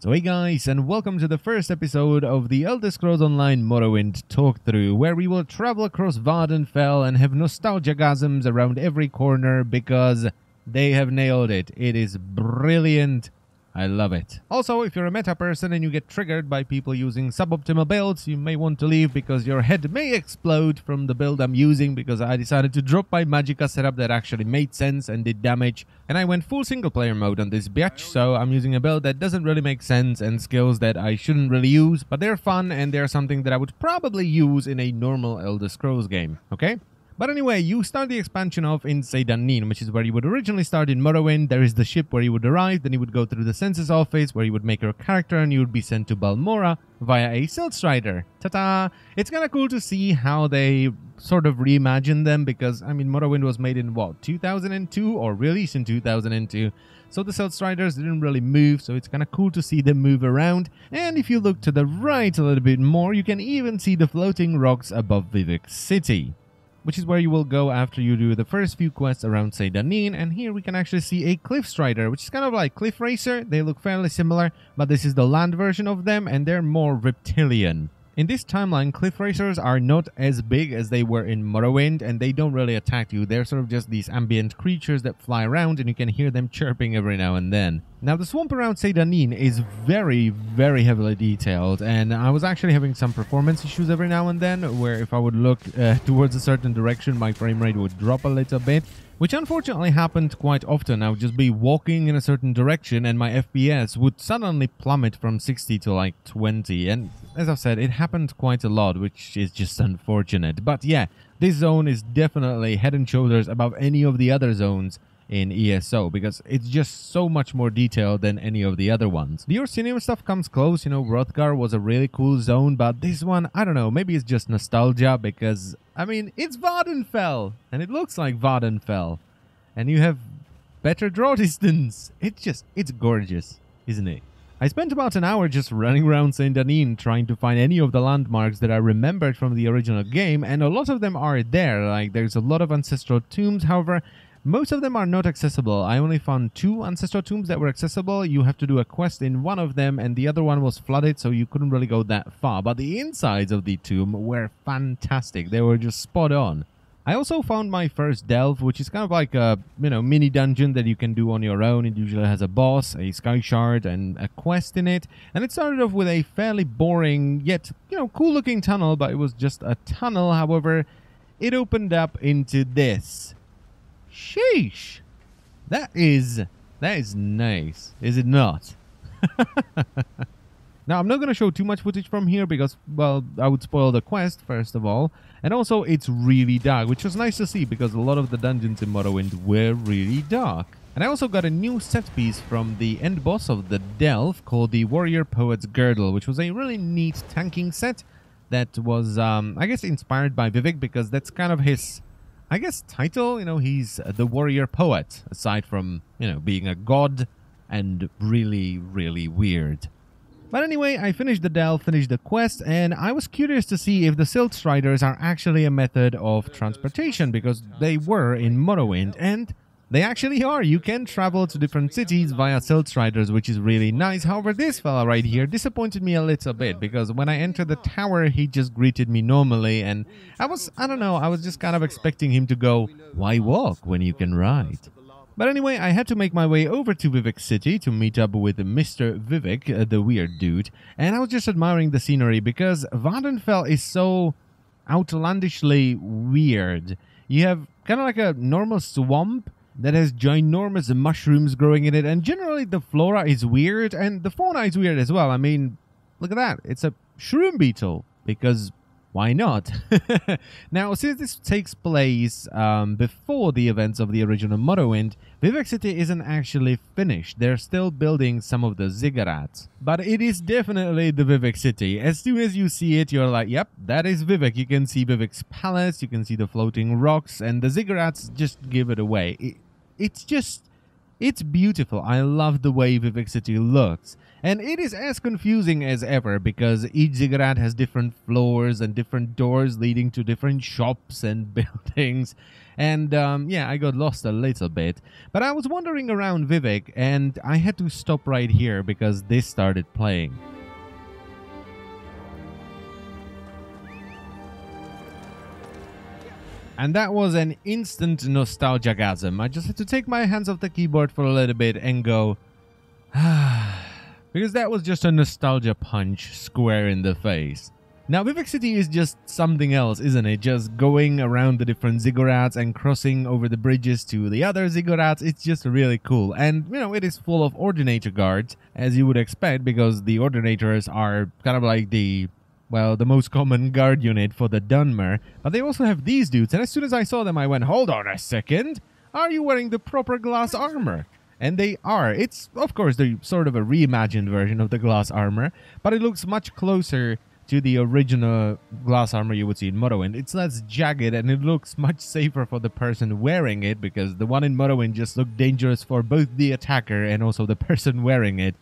So hey guys, and welcome to the first episode of the Elder Scrolls Online Morrowind Talkthrough, where we will travel across Vvardenfell and have nostalgia-gasms around every corner because they have nailed it. It is brilliant. I love it. Also, if you're a meta person and you get triggered by people using suboptimal builds, you may want to leave because your head may explode from the build I'm using, because I decided to drop my Magicka setup that actually made sense and did damage, and I went full single player mode on this bitch, so I'm using a build that doesn't really make sense and skills that I shouldn't really use, but they're fun and they're something that I would probably use in a normal Elder Scrolls game, okay? But anyway, you start the expansion off in Seyda, which is where you would originally start in Morrowind. There is the ship where you would arrive, then you would go through the census office where you would make your character and you would be sent to Balmora via a Silt Strider. Ta-ta! It's kind of cool to see how they sort of reimagined them because, I mean, Morrowind was made in, what, 2002 or released in 2002. So the Silt Striders didn't really move, so it's kind of cool to see them move around. And if you look to the right a little bit more, you can even see the floating rocks above Vivec City, which is where you will go after you do the first few quests around Seyda. And here we can actually see a Cliff Strider, which is kind of like Cliff Racer. They look fairly similar, but this is the land version of them, and they're more reptilian. In this timeline, Cliff Racers are not as big as they were in Morrowind, and they don't really attack you. They're sort of just these ambient creatures that fly around, and you can hear them chirping every now and then. Now, the swamp around Seyda is very, very heavily detailed, and I was actually having some performance issues every now and then, where if I would look towards a certain direction, my frame rate would drop a little bit, which unfortunately happened quite often. I would just be walking in a certain direction and my FPS would suddenly plummet from 60 to like 20. And as I've said, it happened quite a lot, which is just unfortunate. But yeah, this zone is definitely head and shoulders above any of the other zones in ESO, because it's just so much more detailed than any of the other ones. The Orsinium stuff comes close, you know, Hrothgar was a really cool zone, but this one, I don't know, maybe it's just nostalgia, because, I mean, it's Vvardenfell, and it looks like Vvardenfell, and you have better draw distance. It's gorgeous, isn't it? I spent about an hour just running around Seyda trying to find any of the landmarks that I remembered from the original game, and a lot of them are there. Like, there's a lot of ancestral tombs, however, most of them are not accessible. I only found 2 ancestral tombs that were accessible. You have to do a quest in one of them, and the other one was flooded, so you couldn't really go that far. But the insides of the tomb were fantastic. They were just spot on. I also found my first delve, which is kind of like a, you know, mini dungeon that you can do on your own. It usually has a boss, a sky shard, and a quest in it. And it started off with a fairly boring, yet, you know, cool-looking tunnel, but it was just a tunnel. However, it opened up into this. Sheesh! That is nice, is it not? Now, I'm not going to show too much footage from here because, well, I would spoil the quest, first of all. And also, it's really dark, which was nice to see because a lot of the dungeons in Morrowind were really dark. And I also got a new set piece from the end boss of the Delve called the Warrior Poet's Girdle, which was a really neat tanking set that was, I guess, inspired by Vivec, because that's kind of his, I guess, title. You know, he's the warrior poet, aside from, you know, being a god and really, really weird. But anyway, I finished the delve, finished the quest, and I was curious to see if the Silt Striders are actually a method of transportation, because they were in Morrowind, and they actually are. You can travel to different cities via Silt Striders, which is really nice. However, this fella right here disappointed me a little bit, because when I entered the tower, he just greeted me normally, and I don't know, I was just kind of expecting him to go, "Why walk when you can ride?" But anyway, I had to make my way over to Vivec City to meet up with Mr. Vivec, the weird dude, and I was just admiring the scenery because Vvardenfell is so outlandishly weird. You have kind of like a normal swamp that has ginormous mushrooms growing in it, and generally the flora is weird, and the fauna is weird as well. I mean, look at that. It's a shroom beetle, because why not? Now, since this takes place before the events of the original Morrowind, Vivec City isn't actually finished. They're still building some of the ziggurats. But it is definitely the Vivec City. As soon as you see it, you're like, yep, that is Vivec. You can see Vivec's palace, you can see the floating rocks, and the ziggurats just give it away. It's It's beautiful. I love the way Vivec City looks. And it is as confusing as ever because each ziggurat has different floors and different doors leading to different shops and buildings. And yeah, I got lost a little bit. But I was wandering around Vivec and I had to stop right here because this started playing. And that was an instant nostalgia-gasm. I just had to take my hands off the keyboard for a little bit and go, because that was just a nostalgia punch square in the face. Now, Vivec City is just something else, isn't it? Just going around the different ziggurats and crossing over the bridges to the other ziggurats. It's just really cool. And, you know, it is full of Ordinator guards, as you would expect, because the Ordinators are kind of like the most common guard unit for the Dunmer. But they also have these dudes, and as soon as I saw them, I went, hold on a second, are you wearing the proper glass armor? And they are. It's, of course, the sort of a reimagined version of the glass armor, but it looks much closer to the original glass armor you would see in Morrowind. It's less jagged, and it looks much safer for the person wearing it, because the one in Morrowind just looked dangerous for both the attacker and also the person wearing it.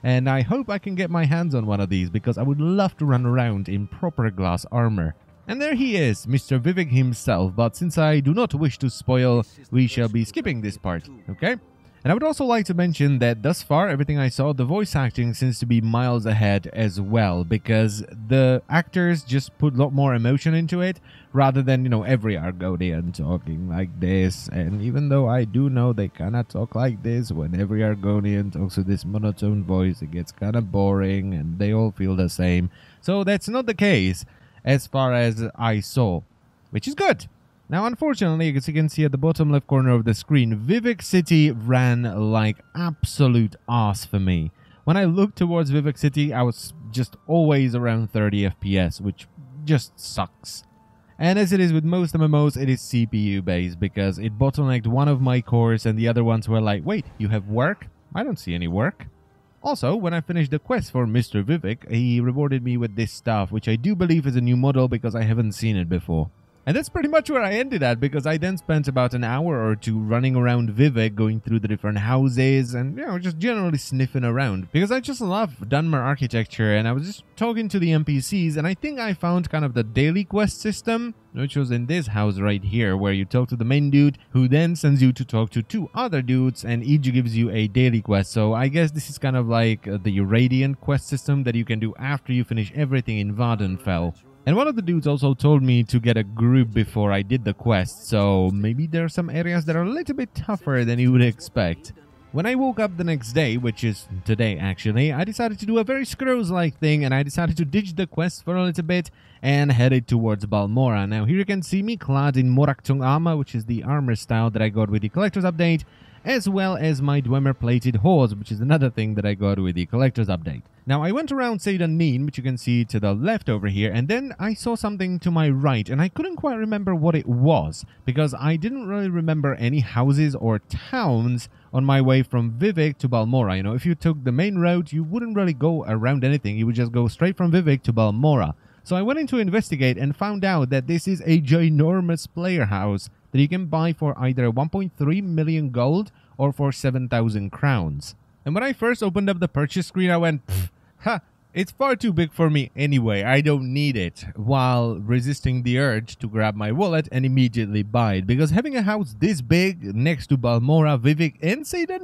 And I hope I can get my hands on one of these, because I would love to run around in proper glass armor. And there he is, Mr. Vivec himself, but since I do not wish to spoil, we shall be skipping this part, okay? And I would also like to mention that thus far, everything I saw, the voice acting seems to be miles ahead as well, because the actors just put a lot more emotion into it, rather than, you know, every Argonian talking like this. And even though I do know they cannot talk like this, when every Argonian talks with this monotone voice, it gets kind of boring, and they all feel the same. So that's not the case, as far as I saw, which is good. Now, unfortunately, as you can see at the bottom left corner of the screen, Vivec City ran like absolute ass for me. When I looked towards Vivec City, I was just always around 30 FPS, which just sucks. And as it is with most MMOs, it is CPU based, because it bottlenecked one of my cores and the other ones were like, wait, you have work? I don't see any work. Also, when I finished the quest for Mr. Vivec, he rewarded me with this stuff, which I do believe is a new model because I haven't seen it before. And that's pretty much where I ended at, because I then spent about an hour or two running around Vivec, going through the different houses and, you know, just generally sniffing around. Because I just love Dunmer architecture, and I was just talking to the NPCs, and I think I found kind of the daily quest system, which was in this house right here, where you talk to the main dude, who then sends you to talk to two other dudes, and each gives you a daily quest. So I guess this is kind of like the Radiant quest system that you can do after you finish everything in Vvardenfell. And one of the dudes also told me to get a group before I did the quest, so maybe there are some areas that are a little bit tougher than you would expect. When I woke up the next day, which is today actually, I decided to do a very Scrolls-like thing, and I decided to ditch the quest for a little bit and headed towards Balmora. Now here you can see me clad in Moraktung armor, which is the armor style that I got with the collector's update, as well as my Dwemer plated horse, which is another thing that I got with the collector's update. Now, I went around Seyda, which you can see to the left over here, and then I saw something to my right, and I couldn't quite remember what it was, because I didn't really remember any houses or towns on my way from Vivec to Balmora. You know, if you took the main road, you wouldn't really go around anything, you would just go straight from Vivec to Balmora. So I went in to investigate and found out that this is a ginormous player house that you can buy for either 1.3 million gold or for 7,000 crowns. And when I first opened up the purchase screen, I went, it's far too big for me anyway, I don't need it, while resisting the urge to grab my wallet and immediately buy it, because having a house this big next to Balmora, Vivec and Seyda,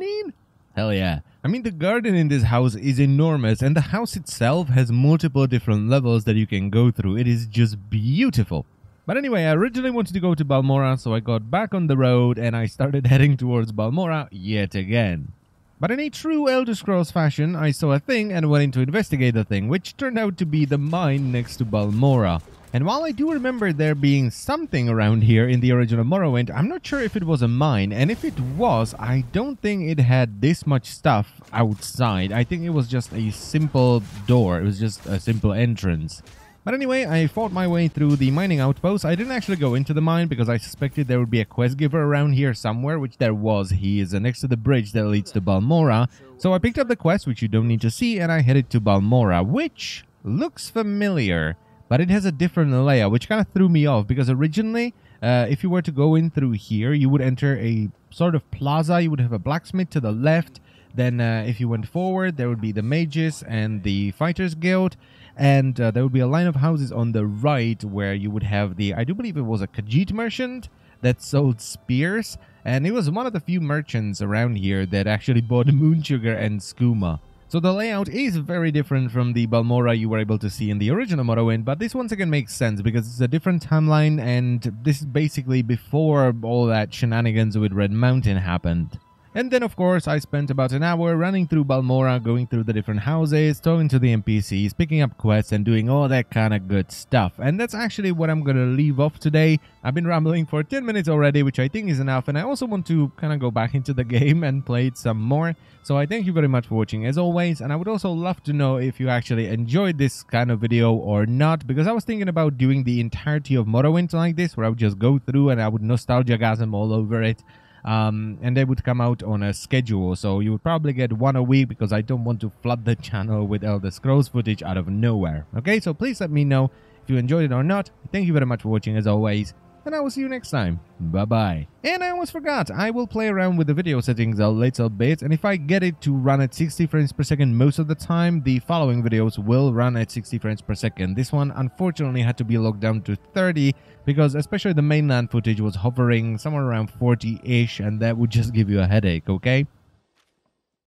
hell yeah. I mean, the garden in this house is enormous, and the house itself has multiple different levels that you can go through. It is just beautiful. But anyway, I originally wanted to go to Balmora, so I got back on the road and I started heading towards Balmora yet again. But in a true Elder Scrolls fashion, I saw a thing and went in to investigate the thing, which turned out to be the mine next to Balmora. And while I do remember there being something around here in the original Morrowind, I'm not sure if it was a mine, and if it was, I don't think it had this much stuff outside. I think it was just a simple door, it was just a simple entrance. But anyway, I fought my way through the mining outpost. I didn't actually go into the mine because I suspected there would be a quest giver around here somewhere, which there was. He is next to the bridge that leads to Balmora. So I picked up the quest, which you don't need to see, and I headed to Balmora, which looks familiar. but it has a different layout, which kind of threw me off because originally, if you were to go in through here, you would enter a sort of plaza. You would have a blacksmith to the left. Then if you went forward, there would be the mages and the fighters guild. And there would be a line of houses on the right where you would have the, I do believe it was a Khajiit merchant that sold spears. And it was one of the few merchants around here that actually bought moon sugar and skooma. So the layout is very different from the Balmora you were able to see in the original Morrowind, but this once again makes sense because it's a different timeline and this is basically before all that shenanigans with Red Mountain happened. And then, of course, I spent about an hour running through Balmora, going through the different houses, talking to the NPCs, picking up quests, and doing all that kind of good stuff. And that's actually what I'm going to leave off today. I've been rambling for 10 minutes already, which I think is enough. And I also want to kind of go back into the game and play it some more. So I thank you very much for watching, as always. And I would also love to know if you actually enjoyed this kind of video or not. Because I was thinking about doing the entirety of Morrowind like this, where I would just go through and I would nostalgia-gasm all over it. And they would come out on a schedule, so you would probably get one a week because I don't want to flood the channel with Elder Scrolls footage out of nowhere. Okay, so please let me know if you enjoyed it or not. Thank you very much for watching as always, and I will see you next time. Bye-bye. And I almost forgot, I will play around with the video settings a little bit, and if I get it to run at 60 frames per second most of the time, the following videos will run at 60 frames per second. This one unfortunately had to be locked down to 30 because especially the mainland footage was hovering somewhere around 40-ish, and that would just give you a headache, okay?